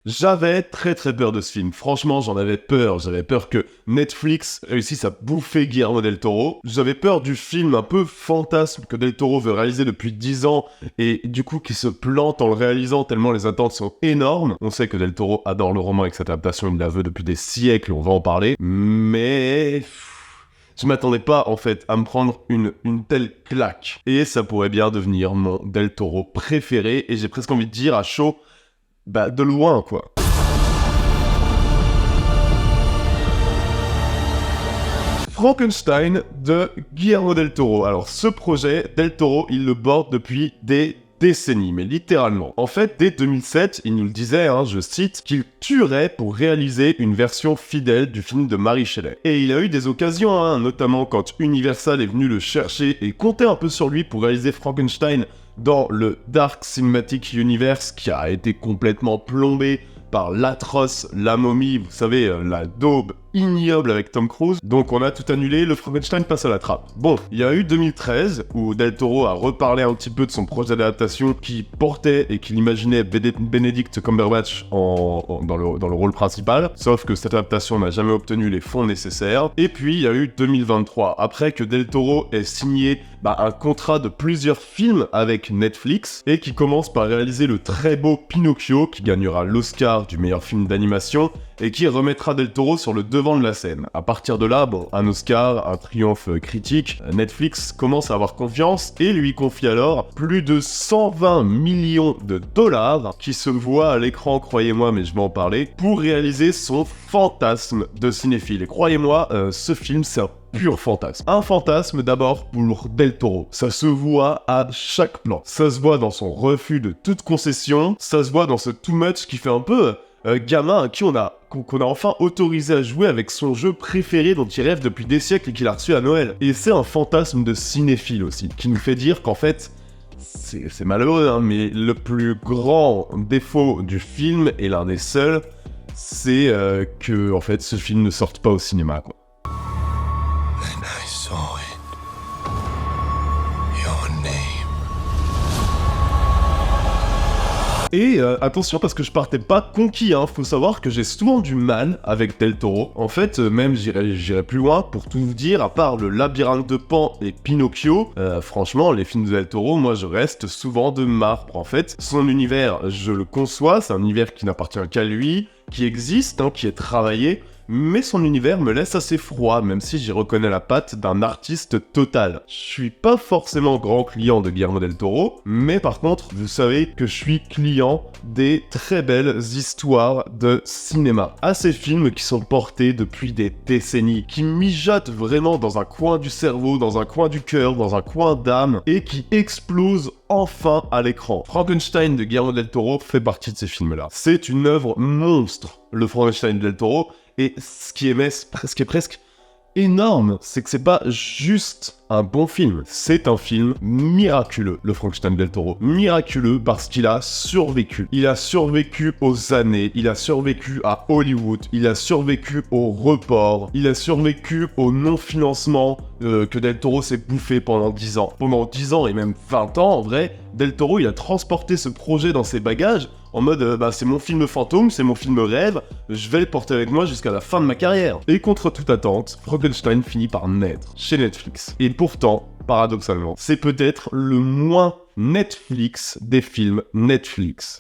J'avais très peur de ce film. Franchement, j'en avais peur. J'avais peur que Netflix réussisse à bouffer Guillermo del Toro. J'avais peur du film un peu fantasme que del Toro veut réaliser depuis 10 ans et du coup qui se plante en le réalisant tellement les attentes sont énormes. On sait que del Toro adore le roman avec cette adaptation, il la veut depuis des siècles, on va en parler. Mais... je m'attendais pas, en fait, à me prendre une telle claque. Et ça pourrait bien devenir mon del Toro préféré et j'ai presque envie de dire à chaud... de loin, quoi. Frankenstein de Guillermo del Toro. Alors, ce projet, del Toro, il le borde depuis des décennies, mais littéralement. En fait, dès 2007, il nous le disait, je cite, qu'il tuerait pour réaliser une version fidèle du film de Mary Shelley. Et il a eu des occasions, notamment quand Universal est venu le chercher et compter un peu sur lui pour réaliser Frankenstein dans le Dark Cinematic Universe qui a été complètement plombé par l'atroce La Momie, vous savez, la daube ignoble avec Tom Cruise. Donc on a tout annulé, le Frankenstein passe à la trappe. Bon, il y a eu 2013 où Del Toro a reparlé un petit peu de son projet d'adaptation qui portait et qu'il imaginait Benedict Cumberbatch dans le rôle principal, sauf que cette adaptation n'a jamais obtenu les fonds nécessaires. Et puis il y a eu 2023, après que Del Toro ait signé un contrat de plusieurs films avec Netflix et qui commence par réaliser le très beau Pinocchio qui gagnera l'Oscar du meilleur film d'animation et qui remettra Del Toro sur le devant de la scène. À partir de là, un Oscar, un triomphe critique, Netflix commence à avoir confiance et lui confie alors plus de 120 millions de dollars qui se voient à l'écran, croyez-moi, mais je vais en parler, pour réaliser son fantasme de cinéphile. Et croyez-moi, ce film, c'est un pur fantasme. Un fantasme d'abord pour Del Toro. Ça se voit à chaque plan. Ça se voit dans son refus de toute concession. Ça se voit dans ce too much qui fait un peu gamin à qui qu'on a enfin autorisé à jouer avec son jeu préféré dont il rêve depuis des siècles et qu'il a reçu à Noël. Et c'est un fantasme de cinéphile aussi, qui nous fait dire qu'en fait, c'est malheureux, mais le plus grand défaut du film, et l'un des seuls, c'est que en fait, ce film ne sorte pas au cinéma, quoi. And I saw it. Your name. Et attention parce que je partais pas conquis, faut savoir que j'ai souvent du mal avec Del Toro. En fait, même j'irai plus loin pour tout vous dire, à part le Labyrinthe de Pan et Pinocchio, franchement, les films de Del Toro, moi je reste souvent de marbre. En fait, son univers, je le conçois, c'est un univers qui n'appartient qu'à lui, qui existe, qui est travaillé, mais son univers me laisse assez froid, même si j'y reconnais la patte d'un artiste total. Je suis pas forcément grand client de Guillermo del Toro, mais par contre, vous savez que je suis client des très belles histoires de cinéma. À ces films qui sont portés depuis des décennies, qui mijotent vraiment dans un coin du cerveau, dans un coin du cœur, dans un coin d'âme, et qui explosent enfin à l'écran. Frankenstein de Guillermo del Toro fait partie de ces films-là. C'est une œuvre monstre, le Frankenstein de del Toro, et ce qui est presque énorme, c'est que c'est pas juste un bon film, c'est un film miraculeux, le Frankenstein del Toro. Miraculeux parce qu'il a survécu. Il a survécu aux années, il a survécu à Hollywood, il a survécu au report, il a survécu au non-financement que del Toro s'est bouffé pendant 10 ans. Pendant 10 ans et même 20 ans, en vrai, del Toro, il a transporté ce projet dans ses bagages en mode c'est mon film fantôme, c'est mon film rêve, je vais le porter avec moi jusqu'à la fin de ma carrière. Et contre toute attente, Frankenstein finit par naître chez Netflix. Et pourtant, paradoxalement, c'est peut-être le moins Netflix des films Netflix.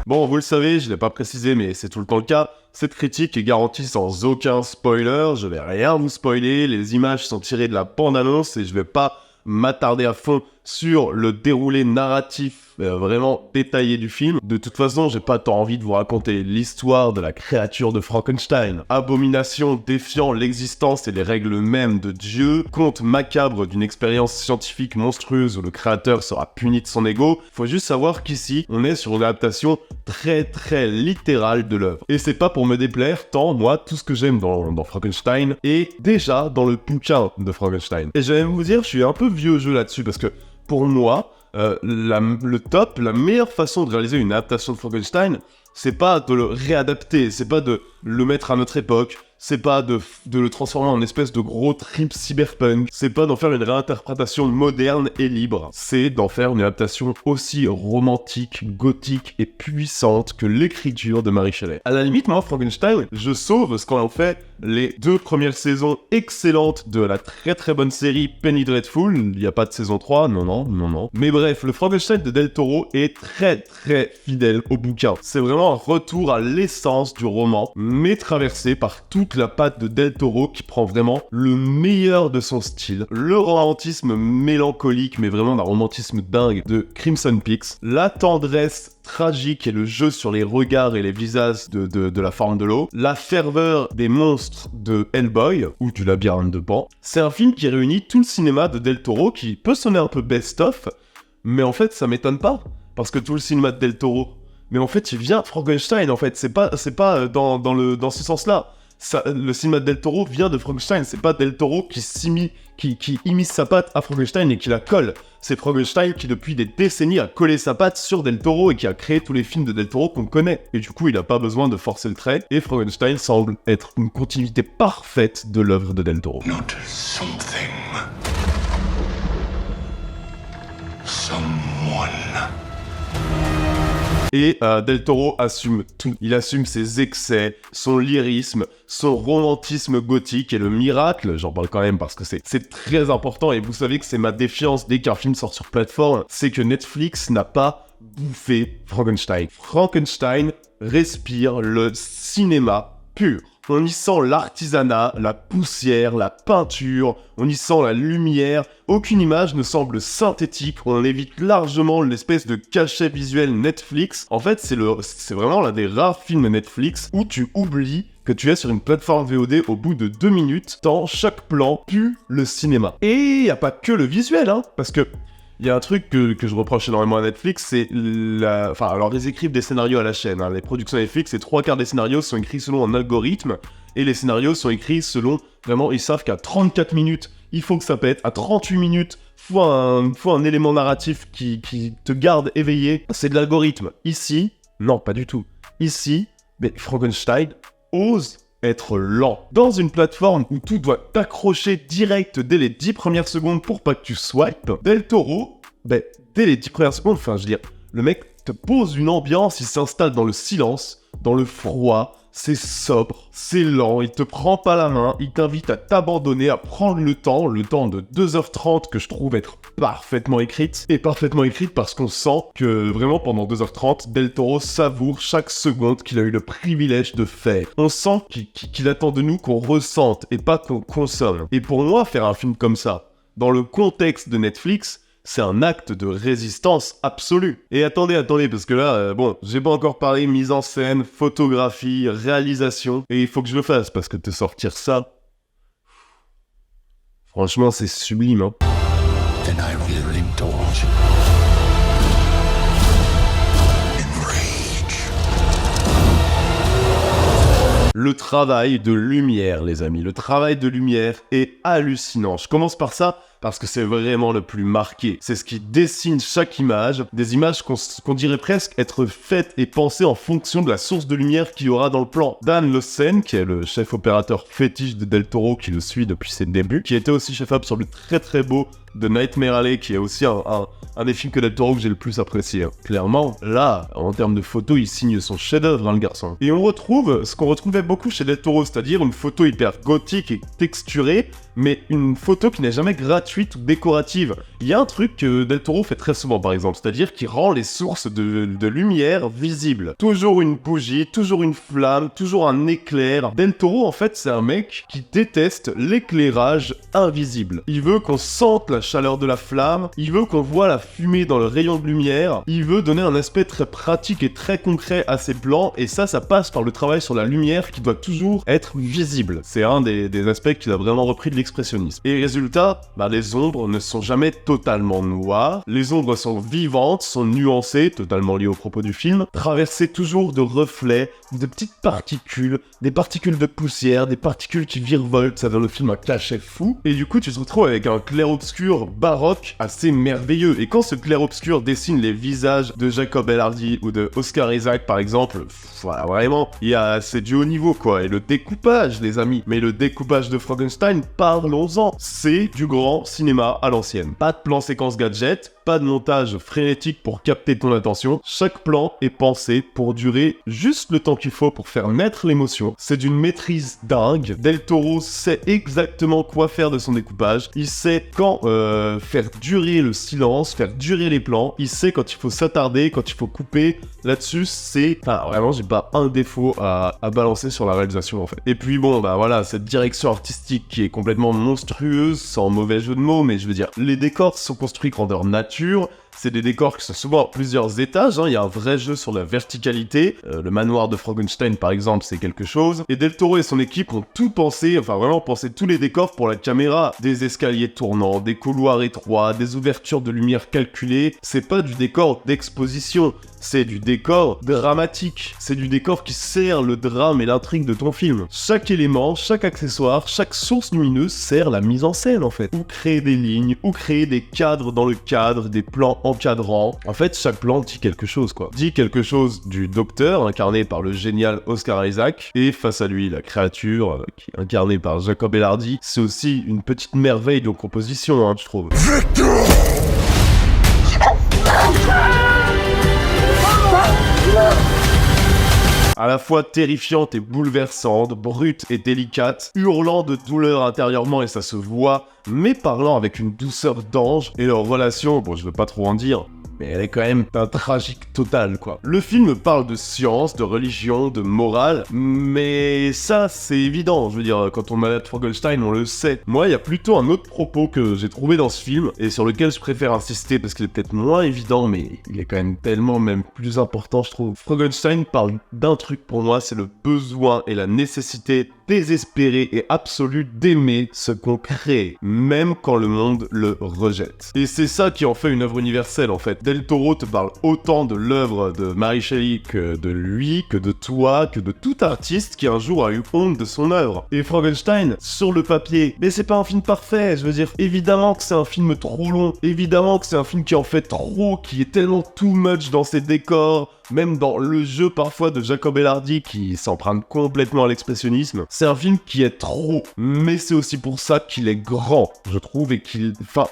Bon, vous le savez, je l'ai pas précisé, mais c'est tout le temps le cas. Cette critique est garantie sans aucun spoiler, je vais rien vous spoiler, les images sont tirées de la bande-annonce et je vais pas m'attarder à fond sur le déroulé narratif vraiment détaillé du film. De toute façon, j'ai pas tant envie de vous raconter l'histoire de la créature de Frankenstein. Abomination défiant l'existence et les règles mêmes de Dieu, conte macabre d'une expérience scientifique monstrueuse où le créateur sera puni de son ego. Faut juste savoir qu'ici, on est sur une adaptation très littérale de l'œuvre. Et c'est pas pour me déplaire, tant moi, tout ce que j'aime dans Frankenstein est déjà dans le bouquin de Frankenstein. Et j'allais vous dire, je suis un peu vieux jeu là-dessus parce que pour moi, la meilleure façon de réaliser une adaptation de Frankenstein, c'est pas de le réadapter, c'est pas de le mettre à notre époque, c'est pas de le transformer en espèce de gros trip cyberpunk, c'est pas d'en faire une réinterprétation moderne et libre, c'est d'en faire une adaptation aussi romantique, gothique et puissante que l'écriture de Mary Shelley. À la limite, moi, Frankenstein, je sauve ce qu'en ont fait les 2 premières saisons excellentes de la très très bonne série Penny Dreadful. Il n'y a pas de saison 3, non. Mais bref, le Frankenstein de Del Toro est très très fidèle au bouquin. C'est vraiment un retour à l'essence du roman, mais traversé par toute la patte de Del Toro qui prend vraiment le meilleur de son style. Le romantisme mélancolique, mais vraiment d'un romantisme dingue de Crimson Peaks. La tendresse tragique et le jeu sur les regards et les visages de la forme de l'eau, la ferveur des monstres de Hellboy, ou du labyrinthe de Pan. C'est un film qui réunit tout le cinéma de Del Toro, qui peut sonner un peu best-of, mais en fait ça m'étonne pas, parce que tout le cinéma de Del Toro, mais en fait il vient de Frankenstein, en fait, c'est pas dans ce sens-là. Le cinéma de Del Toro vient de Frankenstein, c'est pas Del Toro qui immisce sa patte à Frankenstein et qui la colle. C'est Frankenstein qui depuis des décennies a collé sa patte sur Del Toro et qui a créé tous les films de Del Toro qu'on connaît. Et du coup, il a pas besoin de forcer le trait, et Frankenstein semble être une continuité parfaite de l'œuvre de Del Toro. Not something. Someone. Et Del Toro assume tout. Il assume ses excès, son lyrisme, son romantisme gothique, et le miracle, j'en parle quand même parce que c'est très important, et vous savez que c'est ma défiance dès qu'un film sort sur plateforme, c'est que Netflix n'a pas bouffé Frankenstein. Frankenstein respire le cinéma pur. On y sent l'artisanat, la poussière, la peinture, on y sent la lumière. Aucune image ne semble synthétique, on évite largement l'espèce de cachet visuel Netflix. En fait, c'est vraiment l'un des rares films Netflix où tu oublies que tu es sur une plateforme VOD au bout de 2 minutes, tant chaque plan pue le cinéma. Et y a pas que le visuel, hein, parce que il y a un truc que je reproche énormément à Netflix, c'est alors ils écrivent des scénarios à la chaîne, hein. Les productions Netflix, c'est 3/4 des scénarios sont écrits selon un algorithme, et les scénarios sont écrits selon, vraiment, ils savent qu'à 34 minutes, il faut que ça pète, à 38 minutes, faut un élément narratif qui te garde éveillé, c'est de l'algorithme. Ici, non, pas du tout. Ici, mais Frankenstein ose être lent. Dans une plateforme où tout doit t'accrocher direct dès les 10 premières secondes pour pas que tu swipes, Del Toro, dès les 10 premières secondes, le mec te pose une ambiance, il s'installe dans le silence, dans le froid, c'est sobre, c'est lent, il te prend pas la main, il t'invite à t'abandonner, à prendre le temps de 2h30 que je trouve être parfaitement écrite, et parfaitement écrite parce qu'on sent que vraiment pendant 2h30, Del Toro savoure chaque seconde qu'il a eu le privilège de faire. On sent qu'il attend de nous qu'on ressente et pas qu'on consomme. Et pour moi, faire un film comme ça, dans le contexte de Netflix, c'est un acte de résistance absolue. Et attendez, parce que là, j'ai pas encore parlé mise en scène, photographie, réalisation, et il faut que je le fasse, parce que te sortir ça, franchement, c'est sublime, hein. Then I will indulge in rage. Le travail de lumière, les amis, le travail de lumière est hallucinant. Je commence par ça, parce que c'est vraiment le plus marqué. C'est ce qui dessine chaque image, des images qu'on dirait presque être faites et pensées en fonction de la source de lumière qu'il y aura dans le plan. Dan Lossen, qui est le chef opérateur fétiche de Del Toro, qui le suit depuis ses débuts, qui était aussi chef-op sur le très très beau de Nightmare Alley, qui est aussi un des films que Del Toro que j'ai le plus apprécié. Hein. Clairement, là, en termes de photo, il signe son chef-d'œuvre, hein, le garçon. Et on retrouve ce qu'on retrouvait beaucoup chez Del Toro, c'est-à-dire une photo hyper gothique et texturée, mais une photo qui n'est jamais gratuite ou décorative. Il y a un truc que Del Toro fait très souvent, par exemple, c'est-à-dire qu'il rend les sources de lumière visibles. Toujours une bougie, toujours une flamme, toujours un éclair. Del Toro, en fait, c'est un mec qui déteste l'éclairage invisible. Il veut qu'on sente la chaleur de la flamme, il veut qu'on voit la fumée dans le rayon de lumière, il veut donner un aspect très pratique et très concret à ses plans, et ça passe par le travail sur la lumière qui doit toujours être visible. C'est un des aspects qu'il a vraiment repris de l'expressionnisme. Et résultat, les ombres ne sont jamais totalement noires, les ombres sont vivantes, sont nuancées, totalement liées au propos du film, traversées toujours de reflets, de petites particules, des particules de poussière, des particules qui virevoltent, ça donne au film un cachet fou, et du coup tu te retrouves avec un clair-obscur clair-obscur baroque assez merveilleux. Et quand ce clair-obscur dessine les visages de Jacob Elordi ou de Oscar Isaac par exemple, voilà, vraiment, c'est du haut niveau quoi. Et le découpage les amis, mais le découpage de Frankenstein, parlons-en, c'est du grand cinéma à l'ancienne. Pas de plan séquence gadget, pas de montage frénétique pour capter ton attention, chaque plan est pensé pour durer juste le temps qu'il faut pour faire naître l'émotion. C'est d'une maîtrise dingue, Del Toro sait exactement quoi faire de son découpage, il sait quand faire durer le silence, faire durer les plans, il sait quand il faut s'attarder, quand il faut couper, là-dessus c'est... Enfin vraiment j'ai pas un défaut à balancer sur la réalisation en fait. Et puis bon bah voilà, cette direction artistique qui est complètement monstrueuse, sans mauvais jeu de mots, mais je veux dire, les décors sont construits grandeur nature, c'est des décors qui sont souvent à plusieurs étages, il y a un vrai jeu sur la verticalité, le manoir de Frankenstein par exemple c'est quelque chose, et Del Toro et son équipe ont tout pensé, enfin vraiment pensé tous les décors pour la caméra, des escaliers tournants, des couloirs étroits, des ouvertures de lumière calculées, c'est pas du décor d'exposition, c'est du décor dramatique, c'est du décor qui sert le drame et l'intrigue de ton film. Chaque élément, chaque accessoire, chaque source lumineuse sert la mise en scène en fait, ou créer des lignes, ou créer des cadres dans le cadre, des plans encadrant. En fait, chaque plan dit quelque chose, quoi. Dit quelque chose du docteur, incarné par le génial Oscar Isaac, et face à lui, la créature, qui est incarnée par Jacob Elordi. C'est aussi une petite merveille de composition, je trouve. À la fois terrifiante et bouleversante, brute et délicate, hurlant de douleur intérieurement et ça se voit, mais parlant avec une douceur d'ange, et leur relation, bon je veux pas trop en dire, mais elle est quand même un tragique total quoi. Le film parle de science, de religion, de morale, mais ça c'est évident, je veux dire, quand on malade Frankenstein on le sait. Moi il y a plutôt un autre propos que j'ai trouvé dans ce film, et sur lequel je préfère insister parce qu'il est peut-être moins évident, mais il est quand même tellement même plus important je trouve. Frankenstein parle d'un truc pour moi, c'est le besoin et la nécessité désespérée et absolue d'aimer ce qu'on crée, même quand le monde le rejette. Et c'est ça qui en fait une œuvre universelle en fait. Del Toro te parle autant de l'œuvre de Mary Shelley que de lui, que de toi, que de tout artiste qui un jour a eu honte de son œuvre. Et Frankenstein, sur le papier, mais c'est pas un film parfait, je veux dire, évidemment que c'est un film trop long, évidemment que c'est un film qui en fait trop, qui est tellement too much dans ses décors, même dans le jeu parfois de Jacob Elordi qui s'emprunte complètement à l'expressionnisme. C'est un film qui est trop, mais c'est aussi pour ça qu'il est grand, je trouve, et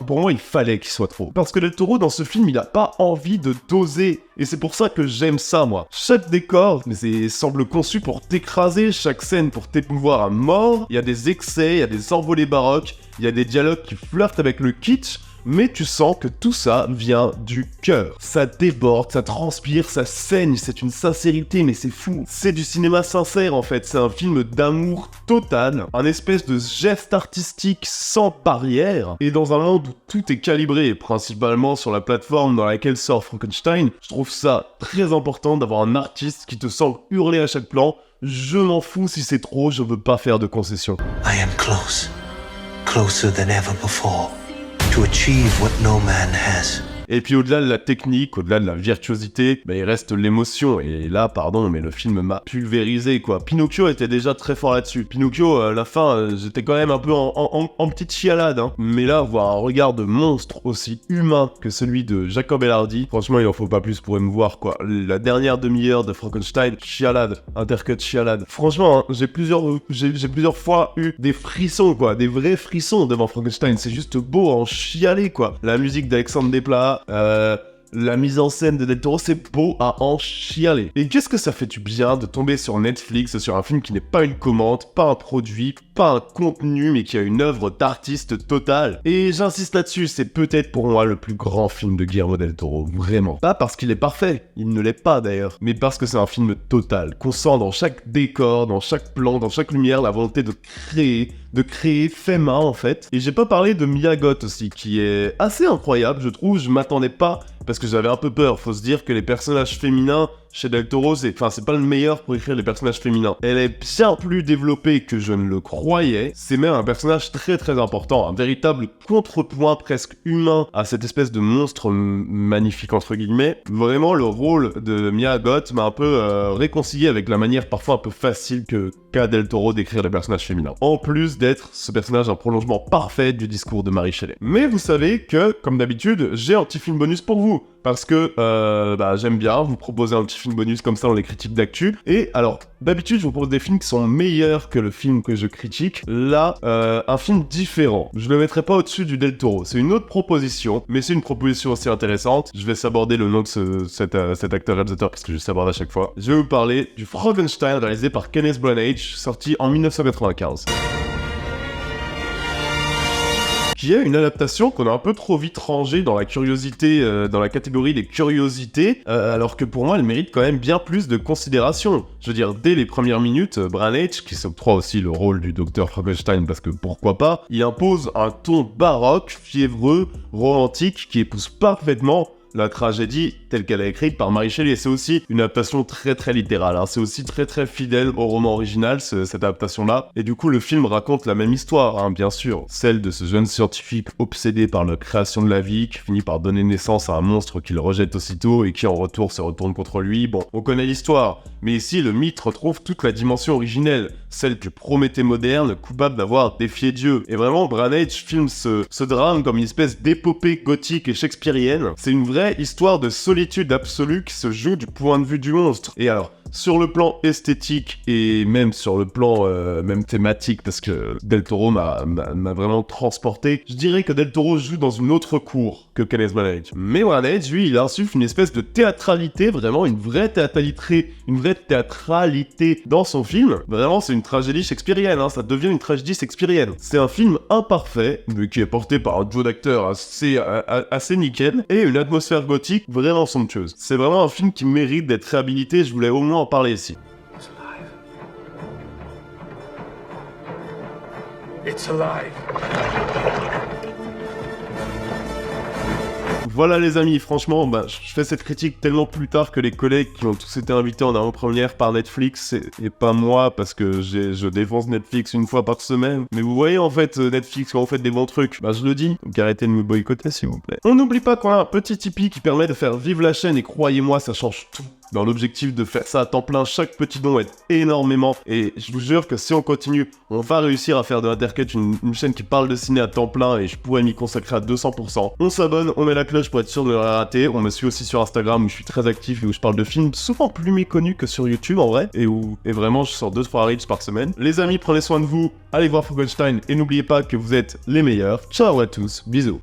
pour moi, il fallait qu'il soit trop. Parce que Del Toro, dans ce film, il a pas envie de doser, et c'est pour ça que j'aime ça, moi. Chaque décor, semble conçu pour t'écraser, chaque scène pour t'épouvoir à mort, il y a des excès, il y a des envolées baroques, il y a des dialogues qui flirtent avec le kitsch, mais tu sens que tout ça vient du cœur. Ça déborde, ça transpire, ça saigne, c'est une sincérité, mais c'est fou. C'est du cinéma sincère en fait, c'est un film d'amour total, un espèce de geste artistique sans barrière, et dans un monde où tout est calibré, principalement sur la plateforme dans laquelle sort Frankenstein, je trouve ça très important d'avoir un artiste qui te sent hurler à chaque plan, je m'en fous si c'est trop, je veux pas faire de concessions. I am close. Closer than ever before. To achieve what no man has. Et puis au-delà de la technique, au-delà de la virtuosité, il reste l'émotion. Et là, pardon, mais le film m'a pulvérisé, quoi. Pinocchio était déjà très fort là-dessus. Pinocchio, à la fin, j'étais quand même un peu en petite chialade, Mais là, voir un regard de monstre aussi humain que celui de Jacob Elordi, franchement, il en faut pas plus pour émouvoir, quoi. La dernière demi-heure de Frankenstein, chialade, intercut chialade. Franchement, j'ai plusieurs fois eu des frissons, quoi. Des vrais frissons devant Frankenstein. C'est juste beau à en chialer, quoi. La musique d'Alexandre Desplat, la mise en scène de Del Toro, c'est beau à en chialer. Et qu'est-ce que ça fait du bien de tomber sur Netflix, sur un film qui n'est pas une commande, pas un produit, pas un contenu, mais qui a une œuvre d'artiste totale. Et j'insiste là-dessus, c'est peut-être pour moi le plus grand film de Guillermo del Toro, vraiment. Pas parce qu'il est parfait, il ne l'est pas d'ailleurs, mais parce que c'est un film total, qu'on sent dans chaque décor, dans chaque plan, dans chaque lumière, la volonté de créer fait main en fait. Et j'ai pas parlé de Mia Goth aussi, qui est assez incroyable, je trouve, je m'attendais pas, parce que j'avais un peu peur, faut se dire que les personnages féminins, chez Del Toro, c'est pas le meilleur pour écrire les personnages féminins. Elle est bien plus développée que je ne le croyais. C'est même un personnage très très important, un véritable contrepoint presque humain à cette espèce de monstre magnifique entre guillemets. Vraiment, le rôle de Mia Goth m'a un peu réconcilié avec la manière parfois un peu facile qu'a Del Toro d'écrire les personnages féminins. En plus d'être ce personnage un prolongement parfait du discours de Mary Shelley. Mais vous savez que, comme d'habitude, j'ai un petit film bonus pour vous. Parce que j'aime bien vous proposer un petit film bonus comme ça dans les critiques d'actu. Et alors, d'habitude, je vous propose des films qui sont meilleurs que le film que je critique. Là, un film différent. Je le mettrai pas au-dessus du Del Toro. C'est une autre proposition, mais c'est une proposition aussi intéressante. Je vais s'aborder le nom de cet acteur-réalisateur parce que je s'aborde à chaque fois. Je vais vous parler du Frankenstein réalisé par Kenneth Branagh, sorti en 1995. Qui est une adaptation qu'on a un peu trop vite rangée dans la curiosité, dans la catégorie des curiosités, alors que pour moi, elle mérite quand même bien plus de considération. Je veux dire, dès les premières minutes, Branagh, qui s'octroie aussi le rôle du docteur Frankenstein, parce que pourquoi pas, il impose un ton baroque, fiévreux, romantique, qui épouse parfaitement la tragédie telle qu'elle est écrite par Mary Shelley. C'est aussi une adaptation très très littérale, hein. C'est aussi très très fidèle au roman original, cette adaptation-là. Et du coup, le film raconte la même histoire, hein, bien sûr. Celle de ce jeune scientifique obsédé par la création de la vie, qui finit par donner naissance à un monstre qu'il rejette aussitôt et qui en retour se retourne contre lui. Bon, on connaît l'histoire. Mais ici, le mythe retrouve toute la dimension originelle, celle du Prométhée moderne, coupable d'avoir défié Dieu. Et vraiment, Branagh filme ce drame comme une espèce d'épopée gothique et shakespearienne. C'est une vraie histoire de solitude absolue qui se joue du point de vue du monstre. Et alors, sur le plan esthétique et même sur le plan même thématique, parce que Del Toro m'a vraiment transporté, je dirais que Del Toro joue dans une autre cour que Kenneth Branagh. Mais Branagh, lui, il insuffle une espèce de théâtralité, vraiment une vraie théâtralité dans son film. Vraiment, c'est une tragédie shakespearienne, hein, ça devient une tragédie shakespearienne. C'est un film imparfait, mais qui est porté par un duo d'acteurs assez nickel, et une atmosphère gothique vraiment somptueuse. C'est vraiment un film qui mérite d'être réhabilité, je voulais au moins en parler ici. It's alive. Voilà les amis, franchement, je fais cette critique tellement plus tard que les collègues qui ont tous été invités en avant-première par Netflix, et pas moi, parce que je défonce Netflix une fois par semaine. Mais vous voyez en fait, Netflix, quand vous faites des bons trucs, je le dis, donc arrêtez de me boycotter s'il vous plaît. On n'oublie pas qu'on a un petit Tipeee qui permet de faire vivre la chaîne, et croyez-moi, ça change tout. Dans l'objectif de faire ça à temps plein, chaque petit don aide énormément, et je vous jure que si on continue, on va réussir à faire de Intercut une chaîne qui parle de ciné à temps plein, et je pourrais m'y consacrer à 200%. On s'abonne, on met la cloche pour être sûr de ne rien rater, on me suit aussi sur Instagram où je suis très actif et où je parle de films souvent plus méconnus que sur YouTube en vrai, et vraiment je sors 2-3 reels par semaine. Les amis, prenez soin de vous, allez voir Frankenstein, et n'oubliez pas que vous êtes les meilleurs. Ciao à tous, bisous.